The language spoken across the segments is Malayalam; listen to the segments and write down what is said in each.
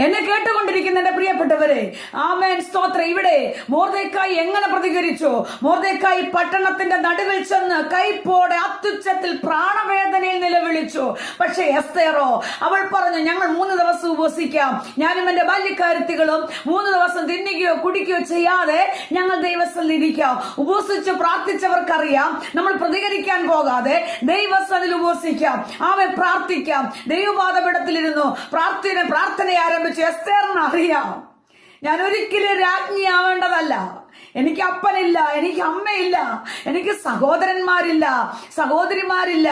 എന്നെ കേട്ടുകൊണ്ടിരിക്കുന്ന എന്റെ പ്രിയപ്പെട്ടവരെ, ആമേൻ, സ്തോത്രം. ഇവിടെ മൊർദെഖായി എങ്ങനെ പ്രതികരിച്ചു? മൊർദെഖായി പട്ടണത്തിന്റെ നടുവിൽ ചെന്ന് കൈപ്പോടെ അത്യുച്ചത്തിൽ പ്രാണവേദനയിൽ നിലവിളിച്ചു. പക്ഷെ എസ്തേറോ, അവൾ പറഞ്ഞു, ഞങ്ങൾ 3 ദിവസം ഉപവസിക്കാം, ഞാനും എന്റെ ബാല്യക്കാരത്തികളും 3 ദിവസം തിന്നുകയോ കുടിക്കുകയോ ചെയ്യാതെ ഞങ്ങൾ ദൈവസ്ഥലിൽ ഇരിക്കാം. ഉപവസിച്ച് പ്രാർത്ഥിച്ചവർക്കറിയാം, നമ്മൾ പ്രതികരിക്കാൻ പോകാതെ ദൈവസ്ഥലിൽ ഉപവസിക്കാം, ആമേൻ, പ്രാർത്ഥിക്കാം. ദൈവപാദപീഠത്തിലിരുന്നു പ്രാർത്ഥന ആരംഭിച്ചു. എസ്തേറിന് അറിയാം, ഞാൻ ഒരിക്കലും രാജ്ഞിയാവേണ്ടതല്ല. എനിക്ക് അപ്പനില്ല, എനിക്ക് അമ്മയില്ല, എനിക്ക് സഹോദരന്മാരില്ല, സഹോദരിമാരില്ല,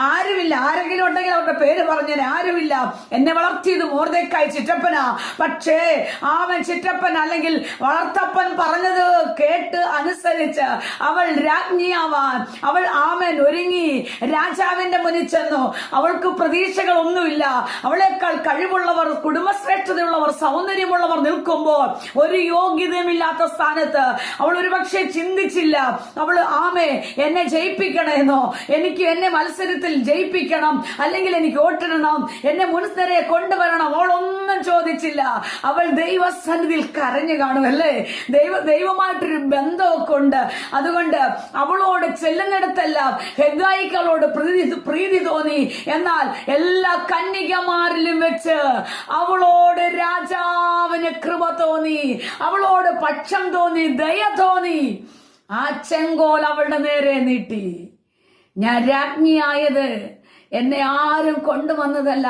ആരുമില്ല. ആരെങ്കിലും ഉണ്ടെങ്കിൽ അവരുടെ പേര് പറഞ്ഞാൽ ആരുമില്ല. എന്നെ വളർത്തിയത് മൊർദെഖായി ചിറ്റപ്പനാ. പക്ഷേ അവൻ ചിറ്റപ്പൻ അല്ലെങ്കിൽ വളർത്തപ്പൻ പറഞ്ഞത് കേട്ട് അനുസരിച്ച് അവൾ രാജ്ഞിയാവാൻ അവൾ ആമേൻ ഒരുങ്ങി രാജാവിന്റെ മുന്നിൽ ചെന്നു. അവൾക്ക് പ്രതീക്ഷകളൊന്നുമില്ല. അവളെക്കാൾ കഴിവുള്ളവർ, കുടുംബശ്രേഷ്ഠതയുള്ളവർ, സൗന്ദര്യമുള്ളവർ നിൽക്കുമ്പോൾ ഒരു യോഗ്യതയുമില്ലാത്ത സ്ഥാനത്ത് അവൾ ഒരുപക്ഷെ ചിന്തിച്ചില്ല, അവള് ആമേ എന്നെ ജയിപ്പിക്കണമെന്നോ, എന്നെ മത്സരത്തിൽ ജയിപ്പിക്കണം, അല്ലെങ്കിൽ എനിക്ക് വോട്ടിടണം, എന്നെ മുൻനിരയെ കൊണ്ടുവരണം. അവളൊന്നും ചോദിച്ചില്ല. അവൾ ദൈവസന്നിധിയിൽ കരഞ്ഞു കാണുമല്ലേ? ദൈവമായിട്ടൊരു ബന്ധമൊക്കെ ഉണ്ട്. അതുകൊണ്ട് അവളോട് ചെല്ലുന്നിടത്തെല്ലാം ഹെഗായികളോട് പ്രീതി തോന്നി. എന്നാൽ എല്ലാ കന്യകമാരിലും വെച്ച് അവളോട് രാജാവിന് കൃപ തോന്നി, അവളോട് പക്ഷം തോന്നി, ദയ തോന്നി. ആ ചെങ്കോൽ അവളുടെ നേരെ നീട്ടി. ഞാൻ രാജ്ഞിയായത് എന്നെ ആരും കൊണ്ടുവന്നതല്ല,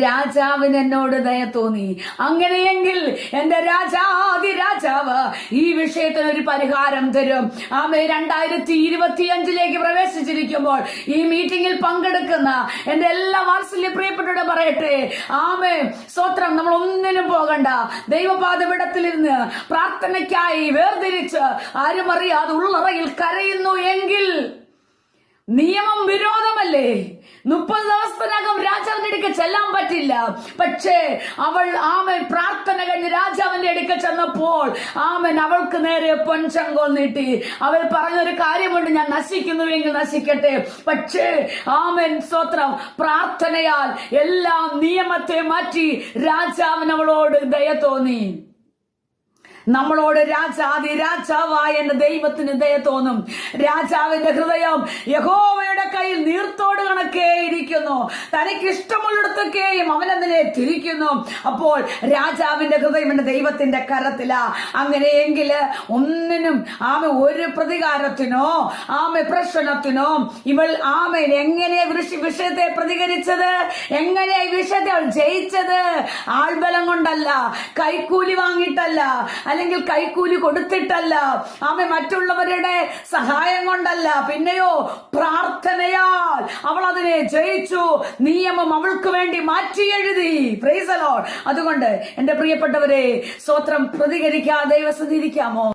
രാജാവിന് എന്നോട് ദയ തോന്നി. അങ്ങനെയെങ്കിൽ എന്റെ രാജാവ് ഈ വിഷയത്തിന് ഒരു പരിഹാരം തരും. ആമേ, 2025 പ്രവേശിച്ചിരിക്കുമ്പോൾ ഈ മീറ്റിംഗിൽ പങ്കെടുക്കുന്ന എന്റെ എല്ലാ വാത്സല്യ പ്രിയപ്പെട്ടവരോട് പറയട്ടെ, ആമേ, സ്തോത്രം. നമ്മൾ ഒന്നിനും പോകണ്ട. ദൈവപാദപീഠത്തിലിരുന്ന് പ്രാർത്ഥനയ്ക്കായി വേർതിരിച്ച് ആരും അറിയാതെ ഉള്ളറയിൽ കരയുന്നു എങ്കിൽ നിയമം വിരോധമല്ലേ? 30 ദിവസത്തിനകം രാജാവിന്റെ അടുക്കൽ ചെല്ലാൻ പറ്റില്ല. പക്ഷേ അവൾ ആമൻ പ്രാർത്ഥന കഴിഞ്ഞ് രാജാവിന്റെ അടുക്കൽ ചെന്നപ്പോൾ ആമൻ അവൾക്ക് നേരെ പൊൻചങ്കോൽ നീട്ടി. അവൾ പറഞ്ഞൊരു കാര്യമുണ്ട്, ഞാൻ നശിക്കുന്നുവെങ്കിൽ നശിക്കട്ടെ, പക്ഷേ ആമൻ, സ്തോത്രം, പ്രാർത്ഥനയാൽ എല്ലാ നിയമത്തെ മാറ്റി രാജാവിന് അവളോട് ദയ തോന്നി. നമ്മളോട് രാജാവായ എന്റെ ദൈവത്തിന് ദയ തോന്നും. രാജാവിന്റെ ഹൃദയം യഹോവയുടെ കയ്യിൽ നീർത്തോട് കണക്കേ ഇരിക്കുന്നു. തനിക്ക് ഇഷ്ടമുള്ളിടത്തൊക്കെയും അവനെതിനെ തിരിക്കുന്നു. അപ്പോൾ രാജാവിന്റെ ഹൃദയം എന്റെ ദൈവത്തിന്റെ കരത്തിലാ. അങ്ങനെയെങ്കിൽ ഒന്നിനും ഒരു പ്രതികാരത്തിനോ പ്രശ്നത്തിനോ ഇവൾ എങ്ങനെ വിഷയത്തെ പ്രതികരിച്ചത്? എങ്ങനെ ഈ വിഷയത്തെ അവൾ ജയിച്ചത്? ആൾബലം കൊണ്ടല്ല, കൈക്കൂലി വാങ്ങിയിട്ടല്ല, അല്ലെങ്കിൽ കൈക്കൂലി കൊടുത്തിട്ടല്ല, മറ്റുള്ളവരുടെ സഹായം കൊണ്ടല്ല, പിന്നെയോ പ്രാർത്ഥനയാൽ അവൾ അതിനെ ജയിച്ചു. നിയമം അവൾക്ക് വേണ്ടി മാറ്റി എഴുതി. Praise the Lord. അതുകൊണ്ട് എന്റെ പ്രിയപ്പെട്ടവരെ, സ്തോത്രം, പ്രതികരിക്കാതെ ദൈവസന്നിധിയിലിരിക്കാമോ?